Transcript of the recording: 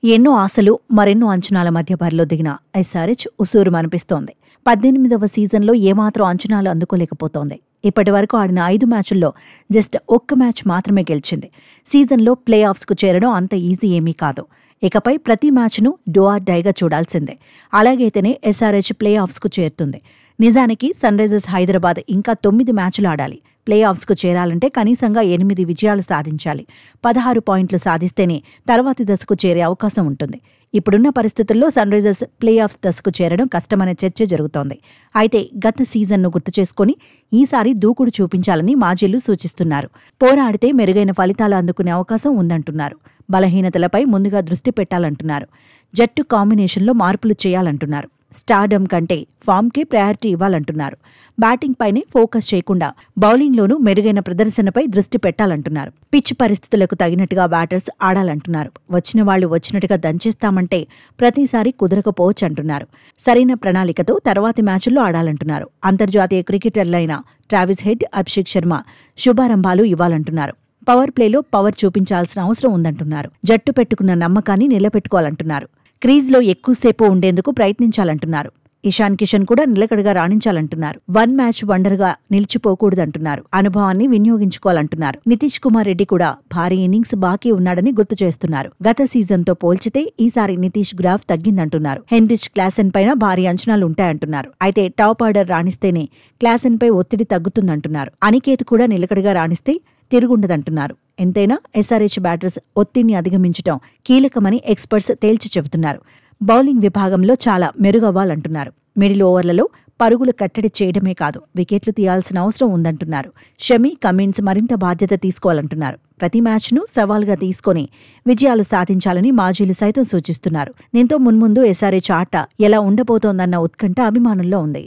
ఎన్నో ఆశలు, మరెన్నో అంచనాల మధ్య బరిలో దిగిన ఎస్ఆర్హెచ్ ఉసూరుమనిపిస్తోంది. 18వ సీజన్లో ఏమాత్రం అంచనాలు అందుకోలేకపోతోంది. ఇప్పటివరకు ఆడిన 5 మ్యాచుల్లో జస్ట్ ఒక్క మ్యాచ్ మాత్రమే గెలిచింది. సీజన్లో ప్లే ఆఫ్స్కు చేరడం అంత ఈజీ ఏమీ కాదు. ఇకపై ప్రతి మ్యాచ్ను డూ ఆర్ డైగా చూడాల్సిందే. అలాగైతేనే ఎస్ఆర్హెచ్ ప్లే ఆఫ్స్కు చేరుతుంది. నిజానికి సన్రైజర్స్ హైదరాబాద్ ఇంకా 9 మ్యాచ్లు ఆడాలి. ప్లే ఆఫ్స్కు చేరాలంటే కనీసంగా 8 విజయాలు సాధించాలి. 16 పాయింట్లు సాధిస్తేనే తర్వాతి దశకు చేరే అవకాశం ఉంటుంది. ఇప్పుడున్న పరిస్థితుల్లో సన్రైజర్స్ ప్లే ఆఫ్స్ దశకు చేరడం కష్టమనే చర్చ జరుగుతోంది. అయితే గత సీజన్ను గుర్తు చేసుకుని ఈసారి దూకుడు చూపించాలని మాజీలు సూచిస్తున్నారు. పోరాడితే మెరుగైన ఫలితాలు అందుకునే అవకాశం ఉందంటున్నారు. బలహీనతలపై ముందుగా దృష్టి పెట్టాలంటున్నారు. జట్టు కాంబినేషన్లో మార్పులు చేయాలంటున్నారు. స్టార్డమ్ కంటే ఫామ్కే ప్రయారిటీ ఇవ్వాలంటున్నారు. బ్యాటింగ్ పైనే ఫోకస్ చేయకుండా బౌలింగ్లోనూ మెరుగైన ప్రదర్శనపై దృష్టి పెట్టాలంటున్నారు. పిచ్ పరిస్థితులకు తగినట్టుగా బ్యాటర్స్ ఆడాలంటున్నారు. వచ్చిన వాళ్లు వచ్చినట్టుగా దంచేస్తామంటే ప్రతిసారి కుదరకపోవచ్చంటున్నారు. సరైన ప్రణాళికతో తర్వాతి మ్యాచుల్లో ఆడాలంటున్నారు. అంతర్జాతీయ క్రికెటర్లైన ట్రావిస్ హెడ్, అభిషేక్ శర్మ శుభారంభాలు ఇవ్వాలంటున్నారు. పవర్ ప్లేలో పవర్ చూపించాల్సిన అవసరం ఉందంటున్నారు. జట్టు పెట్టుకున్న నమ్మకాన్ని నిలబెట్టుకోవాలంటున్నారు. క్రీజ్లో ఎక్కువసేపు ఉండేందుకు ప్రయత్నించాలంటున్నారు. ఇషాన్ కిషన్ కూడా నిలకడగా రాణించాలంటున్నారు. 1 మ్యాచ్ వండర్గా నిలిచిపోకూడదంటున్నారు. అనుభవాన్ని వినియోగించుకోవాలంటున్నారు. నితీష్ కుమార్ రెడ్డి కూడా భారీ ఇన్నింగ్స్ బాకీ ఉన్నాడని గుర్తు చేస్తున్నారు. గత సీజన్తో పోల్చితే ఈసారి నితీష్ గ్రాఫ్ తగ్గిందంటున్నారు. హెన్రిచ్ క్లాసెన్ పైన భారీ అంచనాలు ఉంటాయంటున్నారు. అయితే టాప్ ఆర్డర్ రాణిస్తేనే క్లాసెన్ పై ఒత్తిడి తగ్గుతుందంటున్నారు. అనికేత్ కూడా నిలకడగా రాణిస్తే తిరుగుండదంటున్నారు. ఎంతైనా ఎస్ఆర్హెచ్ బ్యాటర్స్ ఒత్తిడిని అధిగమించడం కీలకమని ఎక్స్పర్ట్స్ తేల్చి చెబుతున్నారు. బౌలింగ్ విభాగంలో చాలా మెరుగవ్వాలంటున్నారు. మిడిల్ ఓవర్లలో పరుగులు కట్టడి చేయడమే కాదు, వికెట్లు తీయాల్సిన అవసరం ఉందంటున్నారు. షమి, కమిన్స్ మరింత బాధ్యత తీసుకోవాలంటున్నారు. ప్రతి మ్యాచ్ను సవాల్గా తీసుకొని విజయాలు సాధించాలని మాజీలు సైతం సూచిస్తున్నారు. దీంతో మున్ముందు ఎస్ఆర్హెచ్ ఆట ఎలా ఉండబోతోందన్న ఉత్కంఠ అభిమానుల్లో ఉంది.